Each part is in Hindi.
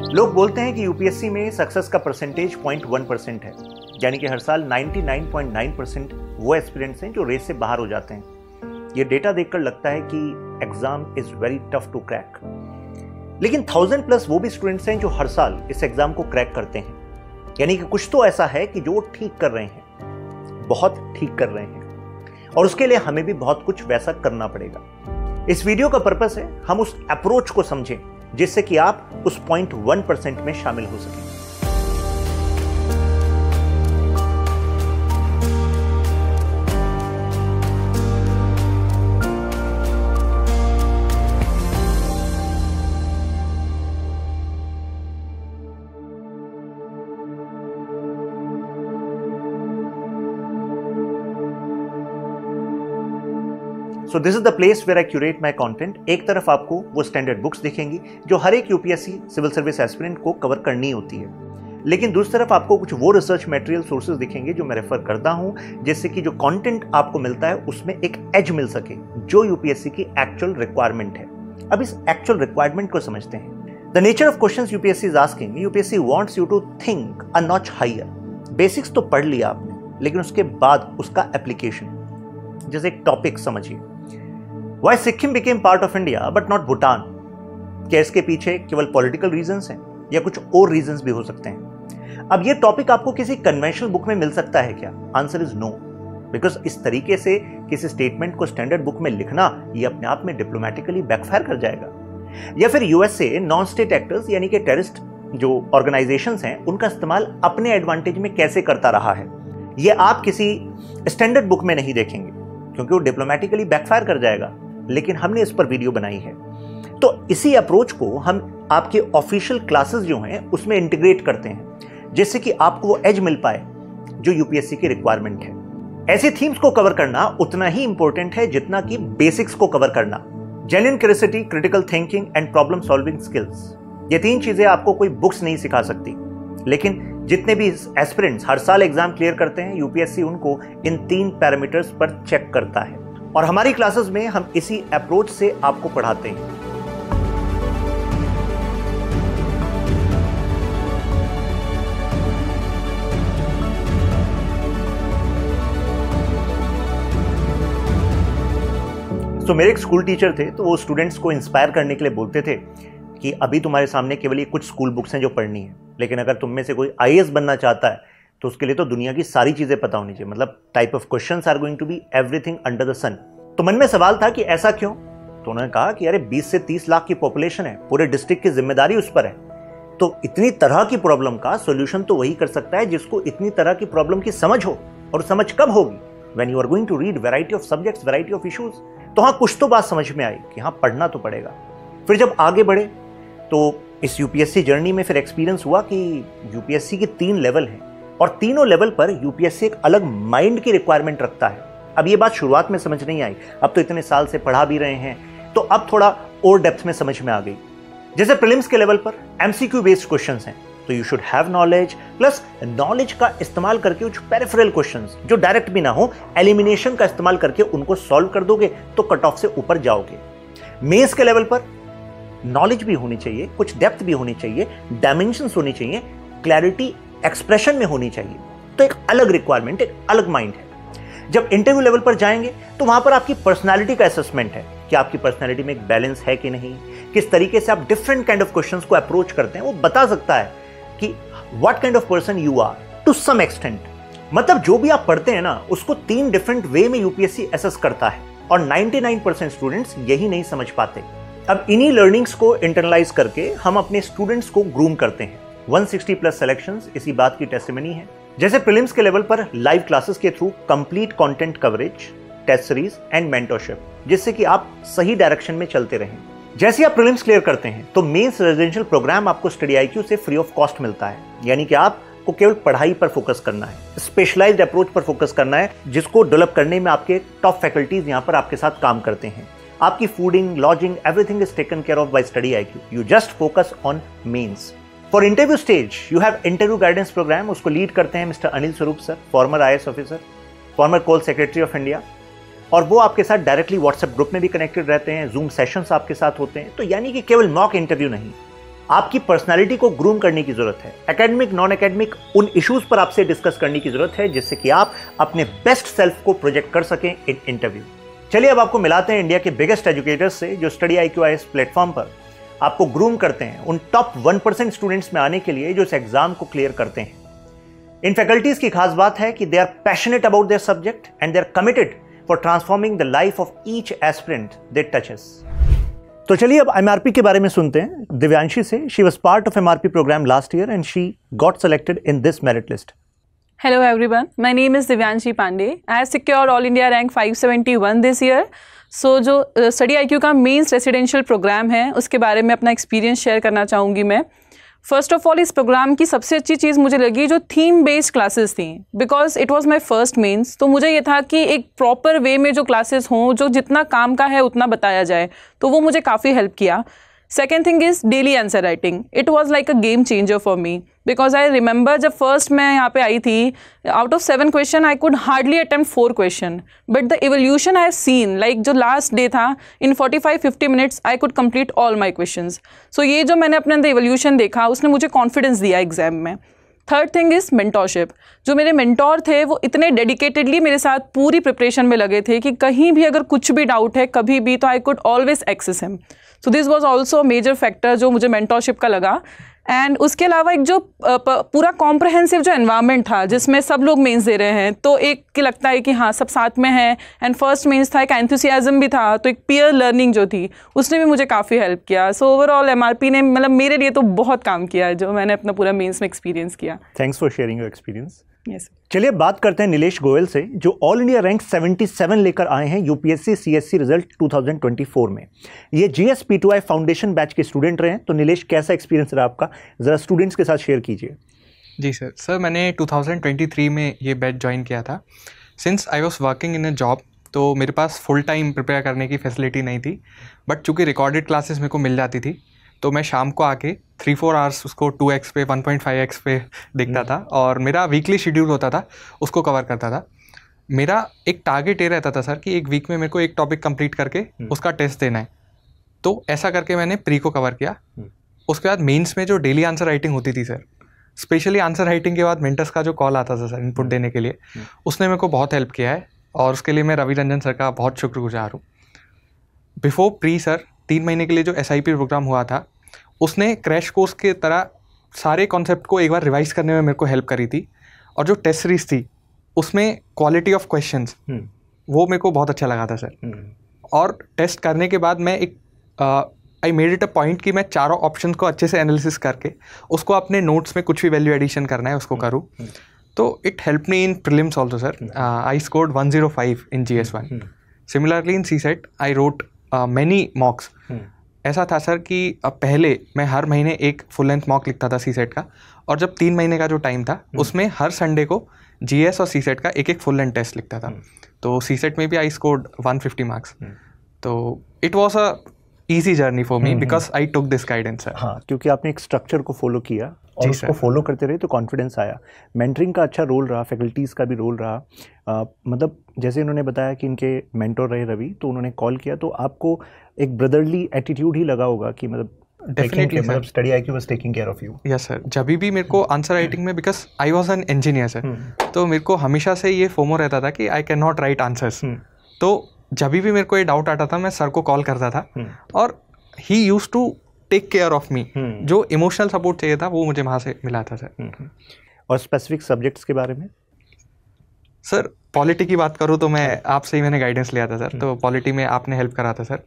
लोग बोलते हैं कि यूपीएससी में सक्सेस का परसेंटेज 0.1% है, यानी कि हर साल 99.9% वो एस्पिरेंट्स हैं जो रेस से बाहर हो जाते हैं। ये डेटा देखकर लगता है कि exam is very tough to crack, लेकिन 1000+ वो भी स्टूडेंट्स हैं जो हर साल इस एग्जाम को क्रैक करते हैं। यानी कि कुछ तो ऐसा है कि जो वो ठीक कर रहे हैं, बहुत ठीक कर रहे हैं, और उसके लिए हमें भी बहुत कुछ वैसा करना पड़ेगा। इस वीडियो का पर्पस है हम उस अप्रोच को समझें जिससे कि आप उस 0.1% में शामिल हो सकें। So this is the place where I curate my content। एक तरफ आपको वो स्टैंडर्ड बुक्स दिखेंगी जो हर एक यूपीएससी सिविल सर्विस एस्पिरेंट को कवर करनी होती है, लेकिन दूसरी तरफ आपको कुछ वो रिसर्च मटेरियल सोर्सेज दिखेंगे जो मैं रेफर करता हूं, जिससे कि जो कंटेंट आपको मिलता है उसमें एक एज मिल सके जो यूपीएससी की एक्चुअल रिक्वायरमेंट है। अब इस एक्चुअल रिक्वायरमेंट को समझते हैं। The nature of questions UPSC is asking, UPSC wants you to think a notch higher. Basics तो पढ़ लिया आपने, लेकिन उसके बाद उसका एप्लीकेशन, जैसे एक टॉपिक समझिए, Why Sikkim became part of India but not Bhutan? क्या इसके पीछे केवल पॉलिटिकल रीजंस हैं या कुछ और रीजंस भी हो सकते हैं? अब ये टॉपिक आपको किसी कन्वेंशनल बुक में मिल सकता है क्या? आंसर इज नो, बिकॉज इस तरीके से किसी स्टेटमेंट को स्टैंडर्ड बुक में लिखना ये अपने आप में डिप्लोमेटिकली बैकफायर कर जाएगा। या फिर यूएसए नॉन स्टेट एक्टर्स यानी कि टेररिस्ट जो ऑर्गेनाइजेशंस हैं उनका इस्तेमाल अपने एडवांटेज में कैसे करता रहा है, ये आप किसी स्टैंडर्ड बुक में नहीं देखेंगे क्योंकि वो डिप्लोमेटिकली बैकफायर कर जाएगा। लेकिन हमने इस पर वीडियो बनाई है, तो इसी अप्रोच को हम आपके ऑफिशियल क्लासेस जो हैं उसमें इंटीग्रेट करते हैं, जिससे कि आपको वो एज मिल पाए जो यूपीएससी की रिक्वायरमेंट है। ऐसी थीम्स को कवर करना उतना ही इंपॉर्टेंट है जितना कि बेसिक्स को कवर करना। Genuine curiosity, critical thinking and problem solving skills, ये 3 चीजें आपको कोई बुक्स नहीं सिखा सकती, लेकिन जितने भी एस्पिरेंट्स हर साल एग्जाम क्लियर करते हैं यूपीएससी उनको इन 3 पैरामीटर्स पर चेक करता है, और हमारी क्लासेस में हम इसी अप्रोच से आपको पढ़ाते हैं। तो मेरे एक स्कूल टीचर थे, तो वो स्टूडेंट्स को इंस्पायर करने के लिए बोलते थे कि अभी तुम्हारे सामने केवल ये कुछ स्कूल बुक्स हैं जो पढ़नी है, लेकिन अगर तुम में से कोई आईएएस बनना चाहता है तो उसके लिए तो दुनिया की सारी चीजें पता होनी चाहिए। मतलब type of questions are going to be everything under the sun. तो मन में सवाल था कि ऐसा क्यों? तो उन्होंने कहा कि अरे 20 से 30 लाख की पॉपुलेशन है, पूरे डिस्ट्रिक्ट की जिम्मेदारी उस पर है, तो इतनी तरह की प्रॉब्लम का सॉल्यूशन तो वही कर सकता है जिसको इतनी तरह की प्रॉब्लम की समझ हो। और समझ कब होगी? When you are going to read variety of subjects, variety of issues. तो हाँ, कुछ तो बात समझ में आई कि हाँ, पढ़ना तो पड़ेगा। फिर जब आगे बढ़े तो इस यूपीएससी जर्नी में फिर एक्सपीरियंस हुआ कि यूपीएससी के 3 लेवल हैं, और तीनों लेवल पर यूपीएससी एक अलग माइंड की रिक्वायरमेंट रखता है। अब ये बात शुरुआत में समझ नहीं आई, अब तो इतने साल से पढ़ा भी रहे हैं, तो अब थोड़ा और डेप्थ में समझ में आ गई। जैसे प्रीलिम्स के लेवल पर एमसीक्यू बेस्ड क्वेश्चंस हैं, तो you should have knowledge, plus knowledge का इस्तेमाल करके कुछ पेरिफेरल क्वेश्चंस जो डायरेक्ट भी ना हो, एलिमिनेशन का इस्तेमाल करके उनको सॉल्व कर दोगे तो कट ऑफ से ऊपर जाओगे। मेंस के लेवल पर नॉलेज भी होनी चाहिए, कुछ डेप्थ भी होनी चाहिए, डायमेंशंस होनी चाहिए, क्लैरिटी एक्सप्रेशन में होनी चाहिए। तो एक अलग रिक्वायरमेंट, एक अलग माइंड है। जब इंटरव्यू लेवल पर जाएंगे तो वहां पर आपकी पर्सनालिटी का असेसमेंट है कि आपकी पर्सनालिटी में एक बैलेंस है कि नहीं, किस तरीके से आप डिफरेंट काइंड ऑफ क्वेश्चंस को अप्रोच करते हैं, वो बता सकता है कि what kind of person you are to some extent. मतलब जो भी आप पढ़ते हैं ना, उसको 3 डिफरेंट वे में यूपीएससी असेस करता है, और 99% स्टूडेंट्स यही नहीं समझ पाते। अब इन्हीं लर्निंग्स को इंटरनलाइज करके हम अपने स्टूडेंट्स को ग्रूम करते हैं। 160+ सिलेक्शंस इसी बात की टेस्टिमनी है। जैसे प्रीलिम्स के लेवल पर लाइव क्लासेस के through complete content coverage, test series and mentorship, जिससे कि आप सही डायरेक्शन में चलते रहें। जैसे आप प्रीलिम्स क्लियर करते हैं तो मेंस रेजिडेंशियल प्रोग्राम आपको स्टडी आईक्यू से फ्री ऑफ कॉस्ट मिलता है, यानी कि आपको केवल पढ़ाई पर फोकस करना है, स्पेशलाइज्ड अप्रोच पर फोकस करना है, जिसको डेवलप करने में आपके टॉप फैकल्टीज यहाँ पर आपके साथ काम करते हैं। आपकी fooding, lodging, everything is taken care of by study IQ. You just focus on mains. For interview stage you have interview guidance programme, उसको लीड करते हैं mister Anil Swarup sir, former IAS officer, former coal secretary of India, और वो आपके साथ डायरेक्टली व्हाट्सएप ग्रुप में भी कनेक्टेड रहते हैं, जूम सेशंस आपके साथ होते हैं। तो यानी कि केवल मॉक इंटरव्यू नहीं, आपकी पर्सनालिटी को ग्रूम करने की जरूरत है। एकेडमिक, नॉन एकेडमिक, उन इश्यूज पर आपसे डिस्कस करने की जरूरत है जिससे कि आप अपने बेस्ट सेल्फ को प्रोजेक्ट कर सकें इन इंटरव्यू। चलिए अब आपको मिलाते हैं इंडिया के बिगेस्ट एजुकेटर्स से जो स्टडी IQ प्लेटफॉर्म पर आपको ग्रूम करते हैं उन टॉप 1% स्टूडेंट्स में आने के लिए जो इस एग्जाम को क्लियर करते हैं। इन फैकल्टीज की खास बात है कि they are passionate about their subject and they are committed for transforming the life of each aspirant they touches. तो चलिए अब MRP के बारे में सुनते हैं दिव्यांशी से। She was part of MRP programme last year and she got selected in this merit list. Hello everyone, my name is Divyanshi Pandey. I have secured All India rank 571 this year. So जो स्टडी IQ का मेंस रेसिडेंशियल प्रोग्राम है उसके बारे में अपना एक्सपीरियंस शेयर करना चाहूँगी मैं। फर्स्ट ऑफ ऑल इस प्रोग्राम की सबसे अच्छी चीज़ मुझे लगी जो थीम बेस्ड क्लासेस थी, because it was my first mains. तो मुझे ये था कि एक प्रॉपर वे में जो क्लासेस हों, जो जितना काम का है उतना बताया जाए, तो वो मुझे काफ़ी हेल्प किया। Second thing is daily answer writing. It was like a game changer for me, because I remember जब फर्स्ट मैं यहाँ पे आई थी, out of 7 question I could hardly attempt 4 question, but the evolution I have seen, like जो लास्ट डे था, in 45-50 minutes I could complete all my questions. So ये जो मैंने अपने अंदर एवोल्यूशन देखा उसने मुझे कॉन्फिडेंस दिया एग्जाम में। Third thing is mentorship. जो मेरे मेंटोर थे वो इतने डेडिकेटेडली मेरे साथ पूरी प्रिपरेशन में लगे थे कि कहीं भी अगर कुछ भी डाउट है कभी भी, तो I could always access him. So this was also major factor जो मुझे मेंटोरशिप का लगा। एंड उसके अलावा एक जो पूरा कॉम्प्रहेंसिव जो एनवायरनमेंट था जिसमें सब लोग मेंस दे रहे हैं, तो एक कि लगता है कि हाँ सब साथ में हैं। एंड फर्स्ट मेंस था, एक एंथुसियाज्म भी था, तो एक पीयर लर्निंग जो थी उसने भी मुझे काफ़ी हेल्प किया। सो ओवरऑल MRP ने मतलब मेरे लिए तो बहुत काम किया है जो मैंने अपना पूरा मेंस में एक्सपीरियंस किया। Thanks for sharing your experience. Yes. चलिए बात करते हैं नीलेश गोयल से जो ऑल इंडिया रैंक 77 लेकर आए हैं UPSC CSC रिजल्ट 2024 में। ये GS-P2I फाउंडेशन बैच के स्टूडेंट रहे हैं। तो नीलेश, कैसा एक्सपीरियंस रहा आपका, ज़रा स्टूडेंट्स के साथ शेयर कीजिए। जी सर मैंने 2023 में ये बैच ज्वाइन किया था। Since I was working in a job, तो मेरे पास फुल टाइम प्रिपेयर करने की फैसिलिटी नहीं थी, बट चूँकि रिकॉर्डेड क्लासेस मेरे को मिल जाती थी, तो मैं शाम को आके 3-4 आवर्स उसको 2x पे 1.5x पे देखता था और मेरा वीकली शेड्यूल होता था, उसको कवर करता था। मेरा एक टारगेट ये रहता था सर कि एक वीक में मेरे को एक टॉपिक कंप्लीट करके उसका टेस्ट देना है। तो ऐसा करके मैंने प्री को कवर किया। उसके बाद मेंस में जो डेली आंसर राइटिंग होती थी सर, स्पेशली आंसर राइटिंग के बाद मेंटर्स का जो कॉल आता था सर इनपुट देने के लिए, उसने मेरे को बहुत हेल्प किया है और उसके लिए मैं रवि रंजन सर का बहुत शुक्रगुजार हूँ। बिफोर प्री सर 3 महीने के लिए जो SIP प्रोग्राम हुआ था, उसने क्रैश कोर्स के तरह सारे कॉन्सेप्ट को एक बार रिवाइज करने में मेरे को हेल्प करी थी। और जो टेस्ट सीरीज थी उसमें क्वालिटी ऑफ क्वेश्चंस वो मेरे को बहुत अच्छा लगा था सर। और टेस्ट करने के बाद मैं एक I made it a point कि मैं चारों ऑप्शंस को अच्छे से एनालिसिस करके उसको अपने नोट्स में कुछ भी वैल्यू एडिशन करना है उसको करूँ। तो it help me in prelims also sir. I scored 105 in GS1। Similarly in CSET I wrote many मॉक्स। ऐसा था सर कि पहले मैं हर महीने एक फुल लेंथ मॉक लिखता था CSET का, और जब 3 महीने का जो टाइम था उसमें हर संडे को GS और CSET का एक फुल लेंथ टेस्ट लिखता था। तो CSET में भी आई स्कोर्ड 150 मार्क्स। तो it was a easy journey for me because I took this guidance sir. हाँ, क्योंकि आपने एक स्ट्रक्चर को फॉलो किया और उसको फॉलो करते रहे तो कॉन्फिडेंस आया। मेंटरिंग का अच्छा रोल रहा, फैकल्टीज़ का भी रोल रहा। मतलब जैसे इन्होंने बताया कि इनके मेंटोर रहे रवि, तो उन्होंने कॉल किया तो आपको एक ब्रदरली एटीट्यूड ही लगा होगा कि मतलब डेफिनेटली मतलब study IQ was taking care of you. Yes sir. जब भी मेरे को आंसर राइटिंग में, because I was an engineer sir, तो मेरे को हमेशा से ये फोमो रहता था कि I can not right answers. तो जब भी मेरे को ये डाउट आता था मैं सर को कॉल करता था और he used to take care of me. जो इमोशनल सपोर्ट चाहिए था वो मुझे वहाँ से मिला था सर। और स्पेसिफिक सब्जेक्ट्स के बारे में सर, पॉलिटी की बात करूँ तो मैं आपसे ही मैंने गाइडेंस लिया था सर, तो पॉलिटी में आपने हेल्प करा था सर।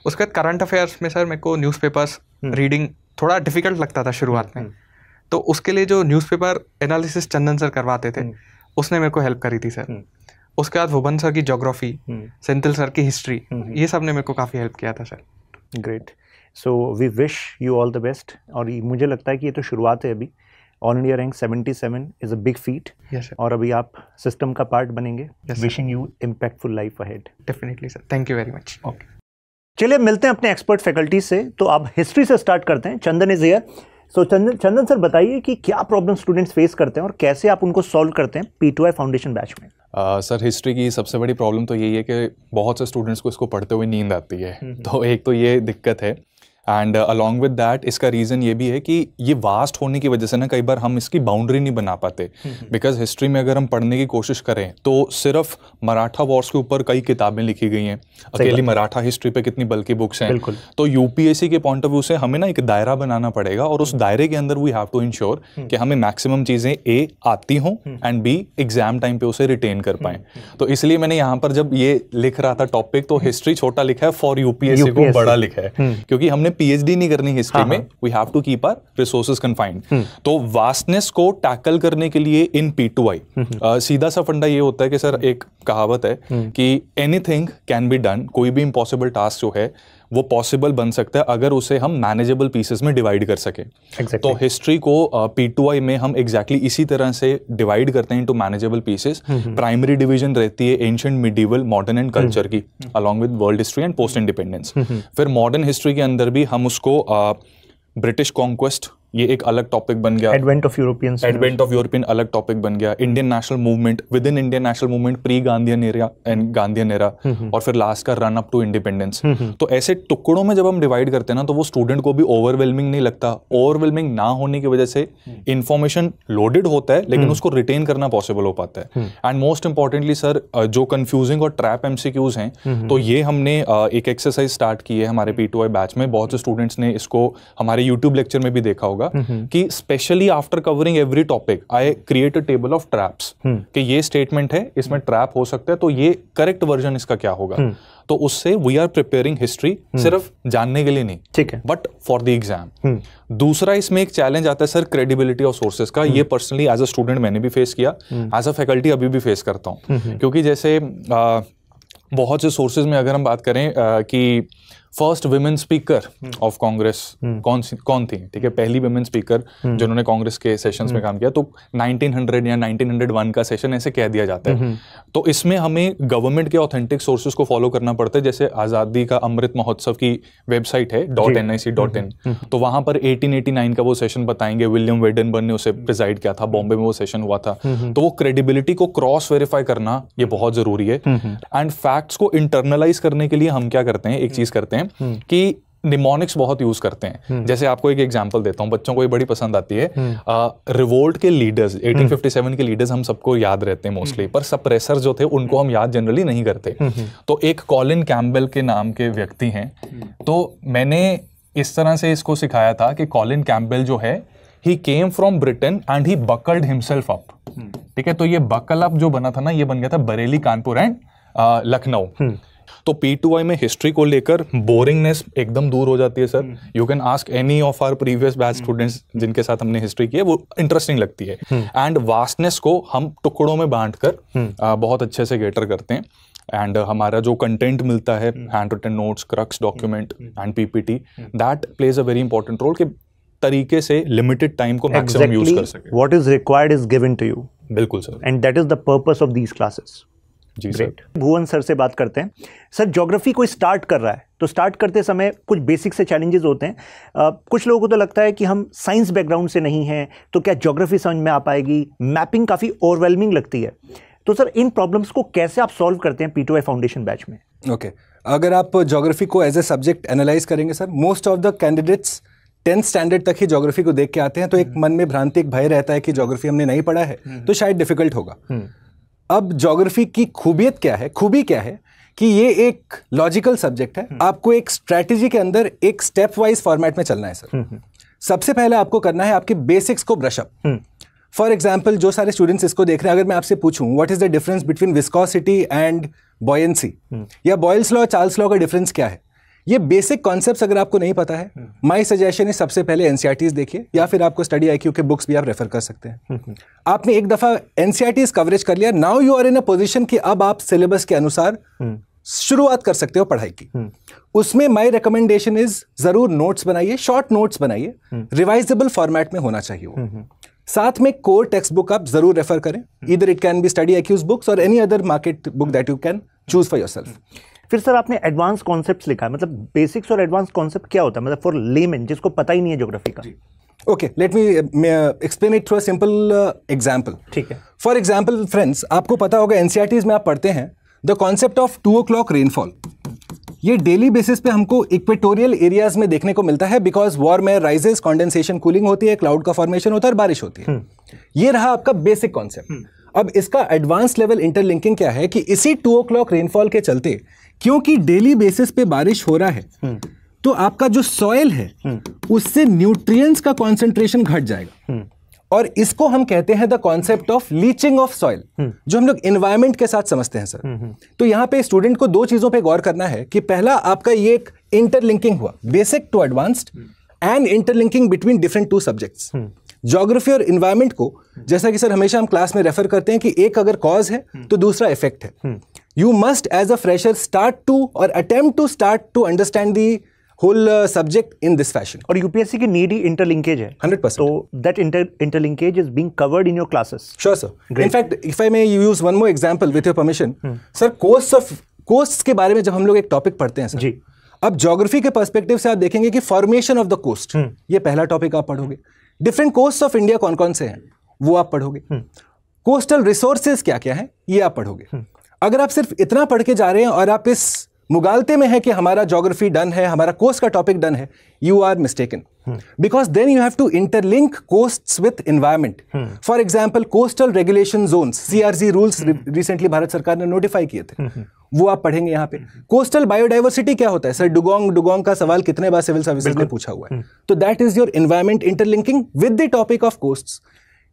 उसके बाद करंट अफेयर्स में सर मेरे को न्यूज़पेपर्स रीडिंग थोड़ा डिफिकल्ट लगता था शुरुआत में, तो उसके लिए जो न्यूज़पेपर एनालिसिस चंदन सर करवाते थे उसने मेरे को हेल्प करी थी सर। उसके बाद भुवन सर की ज्योग्राफी, सेंथिल सर की हिस्ट्री, ये सब ने मेरे को काफ़ी हेल्प किया था sir. Great. So we wish you all the best. और मुझे लगता है कि ये तो शुरुआत है अभी। All India rank 77 is a big feet. और अभी आप सिस्टम का पार्ट बनेंगे। Wishing you impactful life ahead. Definitely sir, thank you very much. Okay, चलिए मिलते हैं अपने एक्सपर्ट फैकल्टी से। तो आप हिस्ट्री से स्टार्ट करते हैं। Chandan is here. So Chandan sir, बताइए कि क्या प्रॉब्लम स्टूडेंट्स फेस करते हैं और कैसे आप उनको सॉल्व करते हैं P2I फाउंडेशन बैच में। सर, हिस्ट्री की सबसे बड़ी प्रॉब्लम तो यही है कि बहुत से स्टूडेंट्स को इसको पढ़ते हुए नींद आती है। तो एक तो ये दिक्कत है। एंड अलॉन्ग विद दैट इसका रीज़न ये भी है कि ये वास्ट होने की वजह से ना कई बार हम इसकी बाउंड्री नहीं बना पाते, बिकॉज हिस्ट्री में अगर हम पढ़ने की कोशिश करें तो सिर्फ मराठा वॉर्स के ऊपर कई किताबें लिखी गई हैं, अकेली मराठा हिस्ट्री पे कितनी बल्कि बुक्स हैं। तो यूपीएससी के पॉइंट ऑफ व्यू से हमें ना एक दायरा बनाना पड़ेगा और उस दायरे के अंदर वी हैव टू इंश्योर कि हमें मैक्सिमम चीज़ें ए आती हों एंड बी एग्जाम टाइम पे उसे रिटेन कर पाएं। तो इसलिए मैंने यहाँ पर जब ये लिख रहा था टॉपिक तो हिस्ट्री छोटा लिखा है, फॉर यूपीएससी को बड़ा लिखा है, क्योंकि हमने पीएचडी नहीं करनी हिस्ट्री में, we have to keep our resources confined. तो वास्टनेस को टैकल करने के लिए इन P2I सीधा सा फंडा ये होता है कि सर एक कहावत है कि एनीथिंग कैन बी डन, कोई भी इम्पॉसिबल टास्क जो है वो पॉसिबल बन सकता है अगर उसे हम मैनेजेबल पीसेस में डिवाइड कर सकें। तो हिस्ट्री को P2I में हम एग्जैक्टली इसी तरह से डिवाइड करते हैं into manageable pieces. Primary division रहती है ancient, medieval, modern and culture की, along with world history and post independence. फिर मॉडर्न हिस्ट्री के अंदर भी हम उसको ब्रिटिश कॉन्क्वेस्ट, ये एक अलग टॉपिक बन गया, एडवेंट ऑफ यूरोपियन अलग टॉपिक बन गया, Indian national movement, with in Indian national movement, pre Gandhian era and Gandhian era, और फिर लास्ट का रन अप टू इंडिपेंडेंस। तो ऐसे टुकड़ों में जब हम डिवाइड करते हैं ना तो वो स्टूडेंट को भी ओवरवेलमिंग नहीं लगता। ओवरवेलमिंग ना होने की वजह से इंफॉर्मेशन लोडेड होता है लेकिन उसको रिटेन करना पॉसिबल हो पाता है। एंड मोस्ट इंपॉर्टेंटली सर जो कंफ्यूजिंग और ट्रैप MCQs हैं, तो ये हमने एक एक्सरसाइज स्टार्ट की है हमारे P2I बैच में। बहुत से स्टूडेंट्स ने इसको हमारे यूट्यूब लेक्चर में भी देखा होगा कि specially after covering every topic I create a table of traps कि ये स्टेटमेंट है, इसमें ट्रैप हो सकता है, तो ये करेक्ट वर्जन इसका क्या होगा। तो उससे वी आर प्रिपेयरिंग हिस्ट्री सिर्फ जानने के लिए नहीं, ठीक है, बट फॉर द एग्जाम। दूसरा इसमें एक चैलेंज आता है सर क्रेडिबिलिटी ऑफ सोर्सेज का। ये पर्सनली एज अ स्टूडेंट मैंने भी फेस किया, एज अ फैकल्टी अभी भी फेस करता हूँ, क्योंकि जैसे बहुत से सोर्सेज में अगर हम बात करें कि first women speaker of Congress कौन थी, ठीक है, पहली विमेन स्पीकर जिन्होंने कांग्रेस के सेशंस में काम किया, तो 1900 या 1901 का सेशन ऐसे कह दिया जाता है। तो इसमें हमें गवर्नमेंट के ऑथेंटिक सोर्सेज को फॉलो करना पड़ता है। जैसे आज़ादी का अमृत महोत्सव की वेबसाइट है .nic.in, तो वहां पर 1889 का वो सेशन बताएंगे, विलियम वेडनबर्न ने उसे प्रिजाइड किया था, बॉम्बे में वो सेशन हुआ था। तो वो क्रेडिबिलिटी को क्रॉस वेरीफाई करना ये बहुत जरूरी है। एंड फैक्ट्स को इंटरनलाइज करने के लिए हम क्या करते हैं, एक चीज करते हैं कि निमोनिक्स बहुत यूज करते हैं। जैसे आपको एक एग्जांपल देता हूं, बच्चों को ये बड़ी पसंद आती है। रिवोल्ट के लीडर्स 1857 के लीडर्स हम सबको याद रहते हैं मोस्टली, पर सप्रेसर जो थे उनको हम याद जनरली नहीं करते। तो एक कॉलिन कैम्पबेल के नाम के व्यक्ति हैं, तो मैंने इस तरह से इसको सिखाया था कि कॉलिन कैम्पबेल जो है he came from Britain and he buckled himself up, ठीक है। तो ये बकल अप जो बना था ना, ये बन गया था बरेली, कानपुर एंड लखनऊ। तो P2I में हिस्ट्री को लेकर बोरिंगनेस एकदम दूर हो जाती है sir. You can ask any of our previous batch students जिनके साथ हमने हिस्ट्री की है, वो इंटरेस्टिंग लगती है। एंड वास्टनेस को हम टुकड़ों में बांटकर बहुत अच्छे से गेटर करते हैं। एंड हमारा जो कंटेंट मिलता है, hand written notes, crux document and PPT, that plays a very important role कि तरीके से लिमिटेड टाइम को मैक्सिमम यूज कर सके। What is required is given to you. बिल्कुल sir, and that is the purpose of these classes. जी ग्रेट। भुवन सर से बात करते हैं। सर, ज्योग्राफी कोई स्टार्ट कर रहा है तो स्टार्ट करते समय कुछ बेसिक से चैलेंजेस होते हैं। कुछ लोगों को तो लगता है कि हम साइंस बैकग्राउंड से नहीं हैं तो क्या ज्योग्राफी समझ में आ पाएगी, मैपिंग काफ़ी ओवरवेलमिंग लगती है। तो सर, इन प्रॉब्लम्स को कैसे आप सॉल्व करते हैं P2I फाउंडेशन बैच में? ओके, अगर आप ज्योग्राफी को एज ए सब्जेक्ट एनालाइज करेंगे sir, most of the candidates 10th standard तक ही ज्योग्राफी को देख के आते हैं, तो एक मन में भ्रांति, एक भय रहता है कि ज्योग्राफी हमने नहीं पढ़ा है तो शायद डिफिकल्ट होगा। अब ज्योग्राफी की खूबी क्या है कि ये एक लॉजिकल सब्जेक्ट है। आपको एक स्ट्रैटेजी के अंदर एक स्टेप वाइज फॉर्मेट में चलना है सर। सबसे पहले आपको करना है आपके बेसिक्स को ब्रश अप। फॉर एग्जाम्पल, जो सारे स्टूडेंट्स इसको देख रहे हैं, अगर मैं आपसे पूछूं what is the difference between viscosity and buoyancy, या बॉयल्स लॉ, चार्ल्स लॉ का डिफरेंस क्या है, ये बेसिक कॉन्सेप्ट्स अगर आपको नहीं पता है, माय सजेशन है सबसे पहले NCERTs देखिए, या फिर आपको स्टडी IQ के बुक्स भी आप रेफर कर सकते हैं। आपने एक दफा NCERTs कवरेज कर लिया, now you are in a position कि अब आप सिलेबस के अनुसार शुरुआत कर सकते हो पढ़ाई की। उसमें माय रिकमेंडेशन इज जरूर नोट्स बनाइए, शॉर्ट नोट्स बनाइए, रिवाइजेबल फॉर्मेट में होना चाहिए वो। साथ में कोर टेक्स्ट बुक आप जरूर रेफर करें, either it can be study IQ's books और any other market book that you can choose for yourself. फिर सर, आपने एडवांस कॉन्सेप्ट्स लिखा है, मतलब बेसिक्स और एडवांस कॉन्सेप्ट क्या होता है, मतलब फॉर लेमैन जिसको पता ही नहीं है ज्योग्राफी का? Okay, let me explain it through a simple example. ठीक है। फॉर एग्जांपल फ्रेंड्स, आपको पता होगा NCERTs में आप पढ़ते हैं the concept of 2 o'clock rainfall. ये डेली बेसिस पे हमको इक्वेटोरियल एरियाज में देखने को मिलता है, because warm air rises, condensation cooling होती है, क्लाउड का फॉर्मेशन होता है और बारिश होती है। ये रहा आपका बेसिक कॉन्सेप्ट। अब इसका एडवांस लेवल इंटरलिंकिंग क्या है कि इसी 2 o'clock रेनफॉल के चलते, क्योंकि डेली बेसिस पे बारिश हो रहा है, तो आपका जो सॉइल है उससे न्यूट्रिएंट्स का कॉन्सेंट्रेशन घट जाएगा, और इसको हम कहते हैं the concept of leaching of soil, जो हम लोग एनवायरमेंट के साथ समझते हैं सर। तो यहाँ पे स्टूडेंट को 2 चीजों पे गौर करना है कि पहला आपका ये एक इंटरलिंकिंग हुआ, basic to advanced, and interlinking between different 2 subjects. Geography और एनवायरमेंट को, जैसा कि सर हमेशा हम क्लास में रेफर करते हैं कि एक अगर कॉज है तो दूसरा इफेक्ट है। You must as a fresher start to और attempt to start to understand the whole subject in this fashion. और यूपीएससी की नीड ही इंटरलिंकेज है 100%. तो that interlinkage is being covered in your classes. Sure sir. Great. In fact, if I may use one more example with your permission, sir, coasts के बारे में जब हम लोग एक टॉपिक पढ़ते हैं सर जी, अब ज्योग्राफी के पर्सपेक्टिव से आप देखेंगे कि फॉर्मेशन ऑफ द कोस्ट, ये पहला टॉपिक आप पढ़ोगे। डिफरेंट कोस्ट ऑफ इंडिया कौन कौन से हैं वो आप पढ़ोगे। कोस्टल रिसोर्सेज क्या क्या है ये आप पढ़ोगे। अगर आप सिर्फ इतना पढ़ के जा रहे हैं और आप इस मुगालते में है कि हमारा ज्योग्राफी डन है, हमारा कोस्ट का टॉपिक डन है, you are mistaken, because then you have to interlink coasts with environment. For example coastal regulation zones, CRZ rules recently Bharat सरकार ने नोटिफाई किए थे, वो आप पढ़ेंगे यहाँ पे। कोस्टल बायोडाइवर्सिटी क्या होता है सर, डुगोंग का सवाल कितने बार सिविल सर्विसेज ने पूछा हुआ है। तो that is your environment interlinking with the topic of coasts.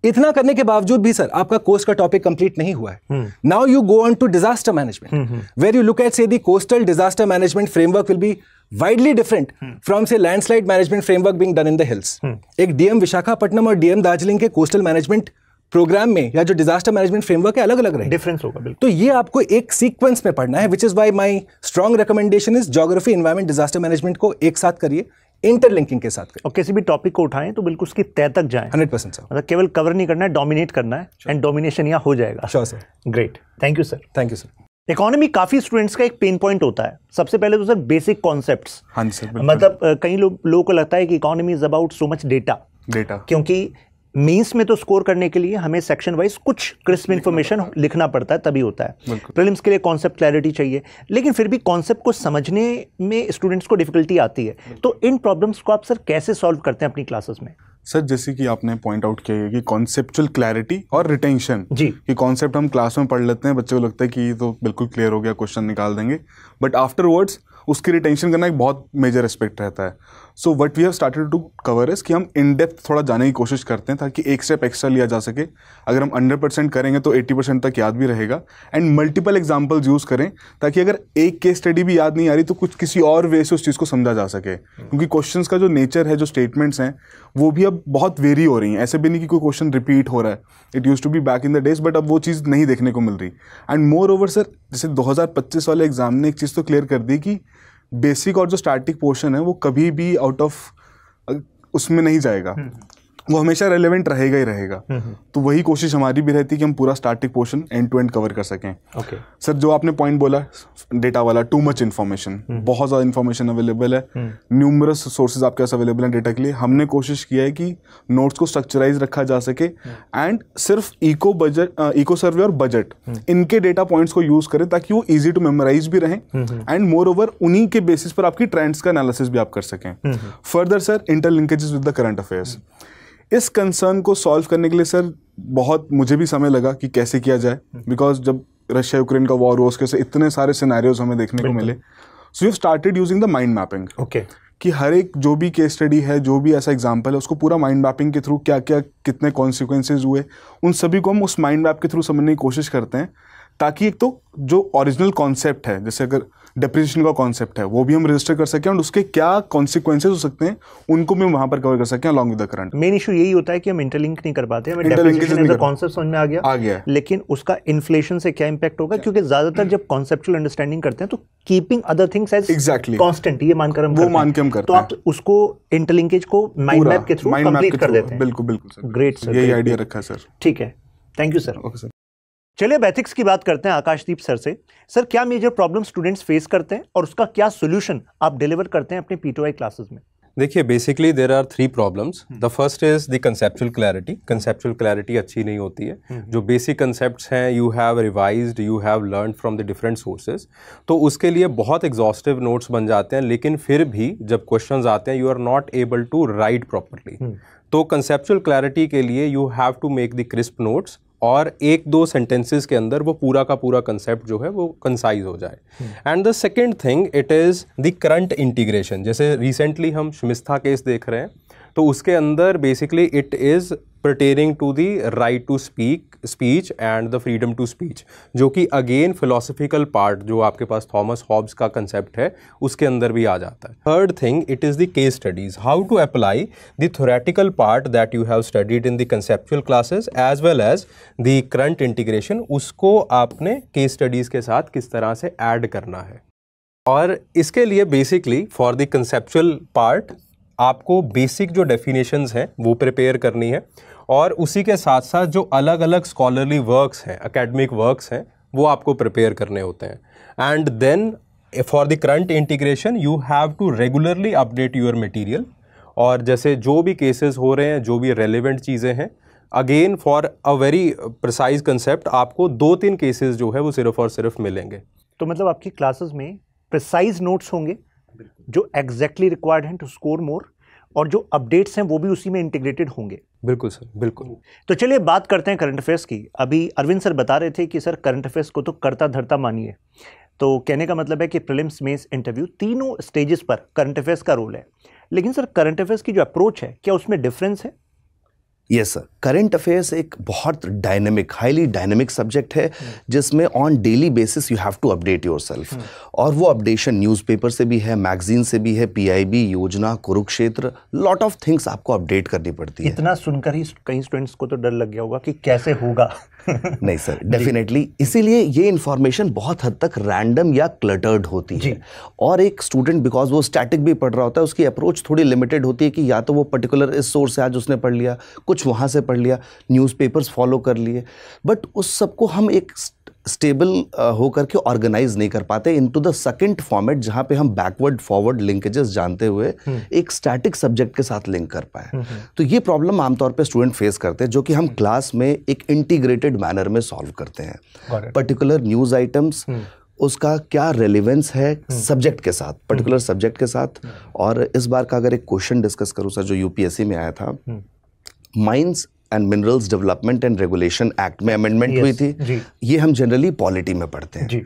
इतना करने के बावजूद भी सर आपका कोस्ट का टॉपिक कंप्लीट नहीं हुआ है। Now you go on to disaster management, where you look at say the coastal disaster management framework will be widely different from say landslide management framework being done in the hills. एक डीएम विशाखापट्टनम और डीएम दार्जिलिंग के कोस्टल मैनेजमेंट प्रोग्राम में या जो डिजास्टर मैनेजमेंट फ्रेमवर्क है अलग अलग रहेगा, डिफरेंस होगा बिल्कुल। तो ये आपको एक सीक्वेंस में पढ़ना है, which is why my strong recommendation is geography, environment, disaster management को एक साथ करिए, इंटरलिंकिंग के साथ करिए। और किसी भी टॉपिक को उठाएं तो बिल्कुल उसकी तह तक जाएं। 100% सर, मतलब केवल कवर नहीं करना है, डोमिनेट करना है, एंड डोमिनेशन यहाँ हो जाएगा। Sure sir, great, thank you sir. Thank you sir. Economy काफी स्टूडेंट्स का एक पेन पॉइंट होता है। सबसे पहले तो सर बेसिक कॉन्सेप्ट्स। हाँ जी सर, मतलब कई लोगों को लगता है कि economy is about so much data, क्योंकि मेंस में तो स्कोर करने के लिए हमें सेक्शन वाइज कुछ क्रिस्प इन्फॉर्मेशन लिखना पड़ता है, तभी होता है। प्रीलिम्स के लिए कॉन्सेप्ट क्लैरिटी चाहिए, लेकिन फिर भी कॉन्सेप्ट को समझने में स्टूडेंट्स को डिफिकल्टी आती है। तो इन प्रॉब्लम्स को आप सर कैसे सॉल्व करते हैं अपनी क्लासेस में? सर जैसे कि आपने पॉइंट आउट किया है कि कॉन्सेप्चुअल क्लैरिटी और रिटेंशन जी, कि कॉन्सेप्ट हम क्लास में पढ़ लेते हैं, बच्चे को लगता है कि ये तो बिल्कुल क्लियर हो गया, क्वेश्चन निकाल देंगे, बट आफ्टरवर्ड्स उसकी रिटेंशन करना एक बहुत मेजर एस्पेक्ट रहता है। So what we have started to cover is कि हम इन डेप्थ थोड़ा जाने की कोशिश करते हैं ताकि एक स्टेप एक्स्ट्रा लिया जा सके। अगर हम 100% करेंगे तो 80% तक याद भी रहेगा, एंड मल्टीपल एग्जाम्पल्स यूज़ करें ताकि अगर एक केस स्टडी भी याद नहीं आ रही तो कुछ किसी और वे से उस चीज़ को समझा जा सके, क्योंकि क्वेश्चंस का जो नेचर है, जो स्टेटमेंट्स हैं, वो भी अब बहुत वेरी हो रही हैं। ऐसे भी नहीं कि कोई क्वेश्चन रिपीट हो रहा है, it use to be back in the days, but अब वो चीज़ नहीं देखने को मिल रही। एंड मोर ओवर सर, जैसे 2025 वाले एग्जाम ने एक चीज़ तो क्लियर कर दी कि बेसिक और जो स्टैटिक पोर्शन है वो कभी भी आउट ऑफ उसमें नहीं जाएगा, वो हमेशा रेलेवेंट रहेगा ही रहेगा। तो वही कोशिश हमारी भी रहती है कि हम पूरा static portion end to end cover कर सकें। ओके सर, जो आपने पॉइंट बोला डेटा वाला, टू मच इन्फॉर्मेशन, बहुत ज़्यादा इन्फॉर्मेशन अवेलेबल है, न्यूमरस सोर्सेज आपके पास अवेलेबल हैं डेटा के लिए। हमने कोशिश किया है कि नोट्स को स्ट्रक्चराइज रखा जा सके, एंड सिर्फ इको सर्वे और बजट, इनके डेटा पॉइंट्स को यूज़ करें ताकि वो ईजी टू मेमोराइज भी रहें, एंड मोर ओवर उन्हीं के बेसिस पर आपकी ट्रेंड्स का एनालिसिस भी आप कर सकें। Further sir, interlinkages with the current affairs, इस कंसर्न को सॉल्व करने के लिए सर बहुत मुझे भी समय लगा कि कैसे किया जाए, बिकॉज जब रशिया यूक्रेन का वॉर हुआ उसके से इतने सारे सिनेरियोज हमें देखने को मिले। So we have started using the mind mapping. Okay, कि हर एक जो भी केस स्टडी है, जो भी ऐसा एग्जाम्पल है, उसको पूरा माइंड मैपिंग के थ्रू क्या क्या कितने कॉन्सिक्वेंसेज हुए, उन सभी को हम उस माइंड मैप के थ्रू समझने की कोशिश करते हैं, ताकि एक तो जो ओरिजिनल कॉन्सेप्ट है, जैसे अगर डेप्रिसिएशन का कॉन्सेप्ट है, वो भी हम रजिस्टर कर सकें, और उसके क्या कॉन्सिक्वेंसेज हो सकते हैं उनको भी हम वहां पर कवर कर सकें along with the current. Main issue यही होता है कि हम इंटरलिंक नहीं कर पाते, हमें डेफिनेशन एज अ कांसेप्ट समझ में आ गया, लेकिन उसका इन्फ्लेशन से क्या इंपैक्ट होगा, क्योंकि ज्यादातर जब कॉन्सेप्चुअल अंडरस्टैंडिंग करते हैं तो keeping other things as constant, ये मानकर हम करते हैं, तो आप उसको इंटरलिंकेज को माइंड मैप के थ्रू कंप्लीट कर देते हैं। बिल्कुल बिल्कुल सर, ग्रेट सर, यही आइडिया रखा है सर। ठीक है, thank you sir. Okay sir. चलिए अब एथिक्स की बात करते हैं आकाशदीप सर से। सर, क्या मेजर प्रॉब्लम स्टूडेंट्स फेस करते हैं और उसका क्या सॉल्यूशन आप डिलीवर करते हैं अपने पीटीआई क्लासेस में? देखिए basically there are 3 problems. The first is the conceptual clarity. Conceptual clarity अच्छी नहीं होती है. जो बेसिक कंसेप्ट्स हैं you have revised, you have learn from the different sources, तो उसके लिए बहुत एग्जॉस्टिव नोट्स बन जाते हैं, लेकिन फिर भी जब क्वेश्चंस आते हैं you are not able to write properly. तो कंसेप्चुअल क्लैरिटी के लिए you have to make the crisp notes और 1-2 सेंटेंसेस के अंदर वो पूरा का पूरा कंसेप्ट जो है वो कंसाइज हो जाए. And the second thing it is the current integration. जैसे रिसेंटली हम शमिस्था केस देख रहे हैं, तो उसके अंदर basically it is pertaining to the right to speech and the freedom to speech, जो कि अगेन philosophical part जो आपके पास थॉमस हॉब्स का कंसेप्ट है उसके अंदर भी आ जाता है. Third thing it is the case studies. How to apply the theoretical part that you have studied in the conceptual classes as well as the current integration, उसको आपने केस स्टडीज़ के साथ किस तरह से ऐड करना है. और इसके लिए basically for the conceptual part आपको बेसिक जो डेफिनेशंस हैं वो प्रिपेयर करनी है, और उसी के साथ साथ जो अलग अलग स्कॉलरली वर्क्स हैं, एकेडमिक वर्क्स हैं, वो आपको प्रिपेयर करने होते हैं. And then for the current integration you have to regularly update your material. और जैसे जो भी केसेस हो रहे हैं, जो भी रेलिवेंट चीज़ें हैं, again for a very precise concept आपको 2-3 केसेस जो है वो सिर्फ और सिर्फ मिलेंगे. तो मतलब आपकी क्लासेस में प्रिसाइज नोट्स होंगे जो एग्जैक्टली रिक्वायर्ड हैं टू स्कोर मोर, और जो अपडेट्स हैं वो भी उसी में इंटीग्रेटेड होंगे. बिल्कुल सर, बिल्कुल. तो चलिए बात करते हैं करंट अफेयर्स की. अभी अरविंद सर बता रहे थे कि सर करंट अफेयर्स को तो करता धरता मानिए. तो कहने का मतलब है कि प्रीलिम्स, मेंस, इंटरव्यू तीनों स्टेजेस पर करंट अफेयर्स का रोल है. लेकिन सर करंट अफेयर्स की जो अप्रोच है, क्या उसमें डिफरेंस है? यस सर, करंट अफेयर्स एक बहुत डायनेमिक, हाईली डायनेमिक सब्जेक्ट है जिसमें on daily basis you have to update yourself. और वो अपडेशन न्यूज़पेपर से भी है, मैगजीन से भी है, पीआईबी, योजना, कुरुक्षेत्र, लॉट ऑफ थिंग्स आपको अपडेट करनी पड़ती है. इतना सुनकर ही कई स्टूडेंट्स को तो डर लग गया होगा कि कैसे होगा. नहीं सर, डेफिनेटली. इसीलिए ये इन्फॉर्मेशन बहुत हद तक रैंडम या क्लटर्ड होती है. और एक स्टूडेंट बिकॉज वो स्टैटिक भी पढ़ रहा होता है, उसकी अप्रोच थोड़ी लिमिटेड होती है कि या तो वो पर्टिकुलर इस सोर्स से आज उसने पढ़ लिया, कुछ वहाँ से पढ़ लिया, न्यूज़पेपर्स फॉलो कर लिए, बट उस सबको हम एक स्टेबल होकर के ऑर्गेनाइज नहीं कर पाते इनटू द सेकंड फॉर्मेट, जहाँ पे हम बैकवर्ड फॉरवर्ड लिंकेजेस जानते हुए एक स्टैटिक सब्जेक्ट के साथ लिंक कर पाए. तो ये प्रॉब्लम आमतौर पे स्टूडेंट फेस करते हैं, जो कि हम क्लास में एक इंटीग्रेटेड मैनर में सॉल्व करते हैं. पर्टिकुलर न्यूज़ आइटम्स, उसका क्या रेलिवेंस है सब्जेक्ट के साथ, पर्टिकुलर सब्जेक्ट के साथ. और इस बार का अगर एक क्वेश्चन डिस्कस करूँ सर, जो यूपीएससी में आया था, mines and minerals development and regulation act में अमेंडमेंट हुई थी. ये हम जनरली पॉलिटी में पढ़ते हैं.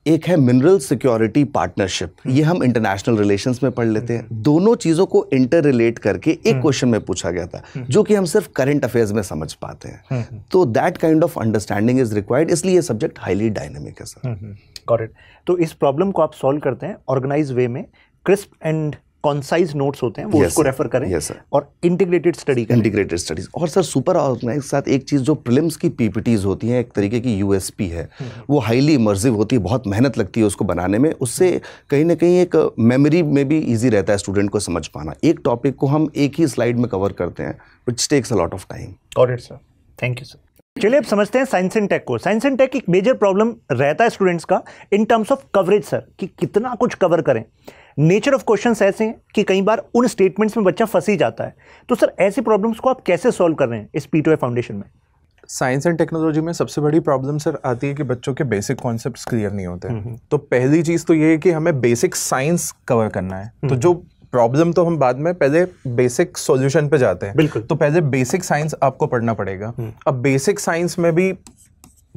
एक है मिनरल सिक्योरिटी पार्टनरशिप, ये हम इंटरनेशनल रिलेशंस में पढ़ लेते हैं. दोनों चीज़ों को इंटर रिलेट करके एक क्वेश्चन में पूछा गया था, जो कि हम सिर्फ करंट अफेयर्स में समझ पाते हैं. तो that kind of understanding is required, इसलिए ये सब्जेक्ट हाईली डायनेमिक है सर. Got it. तो इस प्रॉब्लम को आप सॉल्व करते हैं ऑर्गेनाइज वे में. क्रिस्प एंड कॉन्साइज नोट्स होते हैं, वो उसको रेफर करें. और इंटीग्रेटेड स्टडी करें. Integrated studies. और सर सुपर ऑर्गेनाइज के साथ एक चीज़ जो प्रीलिम्स की पीपीटीज होती हैं, एक तरीके की यूएसपी है, वो हाईली इमर्सिव होती है, बहुत मेहनत लगती है उसको बनाने में. उससे कहीं ना कहीं एक मेमोरी में भी ईजी रहता है स्टूडेंट को समझ पाना. एक टॉपिक को हम एक ही स्लाइड में कवर करते हैं, which takes a lot of time. Got it sir, thank you sir. चलिए अब समझते हैं साइंस एंड टेक को. साइंस एंड टेक एक मेजर प्रॉब्लम रहता है स्टूडेंट्स का in terms of coverage sir, कि कितना कुछ कवर करें. नेचर ऑफ क्वेश्चंस ऐसे हैं कि कई बार उन स्टेटमेंट्स में बच्चा फंस ही जाता है. तो सर ऐसी प्रॉब्लम्स को आप कैसे सॉल्व कर रहे हैं इस P2A फाउंडेशन में? साइंस एंड टेक्नोलॉजी में सबसे बड़ी प्रॉब्लम सर आती है कि बच्चों के बेसिक कॉन्सेप्ट्स क्लियर नहीं होते. तो पहली चीज़ तो ये है कि हमें बेसिक साइंस कवर करना है. तो जो प्रॉब्लम तो हम बाद में, पहले बेसिक सॉल्यूशन पे जाते हैं. बिल्कुल. तो पहले बेसिक साइंस आपको पढ़ना पड़ेगा. अब बेसिक साइंस में भी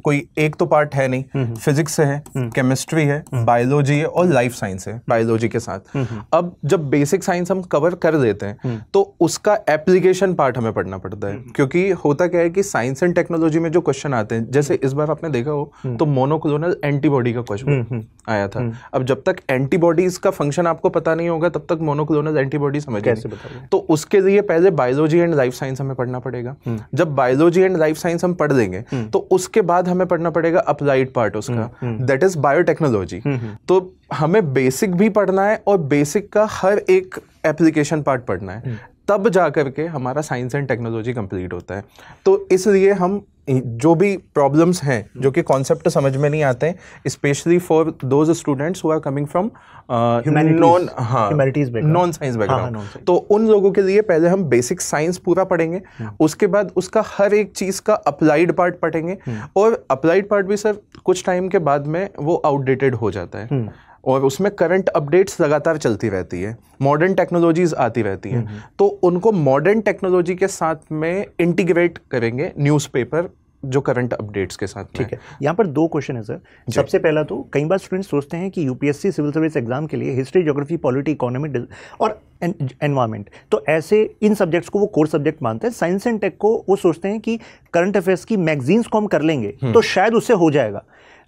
कोई एक तो पार्ट है नहीं, फिजिक्स से है, केमिस्ट्री है, बायोलॉजी है और लाइफ साइंस है बायोलॉजी के साथ. अब जब बेसिक साइंस हम कवर कर देते हैं तो उसका एप्लीकेशन पार्ट हमें पढ़ना पड़ता है. क्योंकि होता क्या है कि साइंस एंड टेक्नोलॉजी में जो क्वेश्चन आते हैं, जैसे इस बार आपने देखा हो तो मोनोक्लोनल एंटीबॉडी का क्वेश्चन आया था. अब जब तक एंटीबॉडीज का फंक्शन आपको पता नहीं होगा तब तक मोनोक्लोनल एंटीबॉडी समझ कैसे बताओगे. तो उसके लिए पहले बायोलॉजी एंड लाइफ साइंस हमें पढ़ना पड़ेगा. जब बायोलॉजी एंड लाइफ साइंस हम पढ़ लेंगे तो उसके बाद हमें पढ़ना पड़ेगा अप्लाइड पार्ट उसका, दैट इज बायोटेक्नोलॉजी. तो हमें बेसिक भी पढ़ना है और बेसिक का हर एक एप्लीकेशन पार्ट पढ़ना है. तब जा करके हमारा साइंस एंड टेक्नोलॉजी कंप्लीट होता है। तो इसलिए हम जो भी प्रॉब्लम्स हैं जो कि कॉन्सेप्ट समझ में नहीं आते हैं, specially for those students who are coming from non science background, तो उन लोगों के लिए पहले हम बेसिक साइंस पूरा पढ़ेंगे, उसके बाद उसका हर एक चीज़ का अप्लाइड पार्ट पढ़ेंगे, और अप्लाइड पार्ट भी सर कुछ टाइम के बाद में वो आउटडेटेड हो जाता है और उसमें करंट अपडेट्स लगातार चलती रहती है, मॉडर्न टेक्नोलॉजीज आती रहती हैं, तो उनको मॉडर्न टेक्नोलॉजी के साथ में इंटीग्रेट करेंगे न्यूज़पेपर जो करंट अपडेट्स के साथ। ठीक है, यहाँ पर 2 क्वेश्चन है सर। सबसे पहला तो कई बार स्टूडेंट्स सोचते हैं कि यूपीएससी सिविल सर्विस एग्जाम के लिए हिस्ट्री, ज्योग्राफी, पॉलिटी, इकोनॉमी और एनवायरनमेंट, तो ऐसे इन सब्जेक्ट्स को वो कोर सब्जेक्ट मानते हैं। साइंस एंड टेक को वो सोचते हैं कि करंट अफेयर्स की मैगजीन्स को हम कर लेंगे तो शायद उससे हो जाएगा।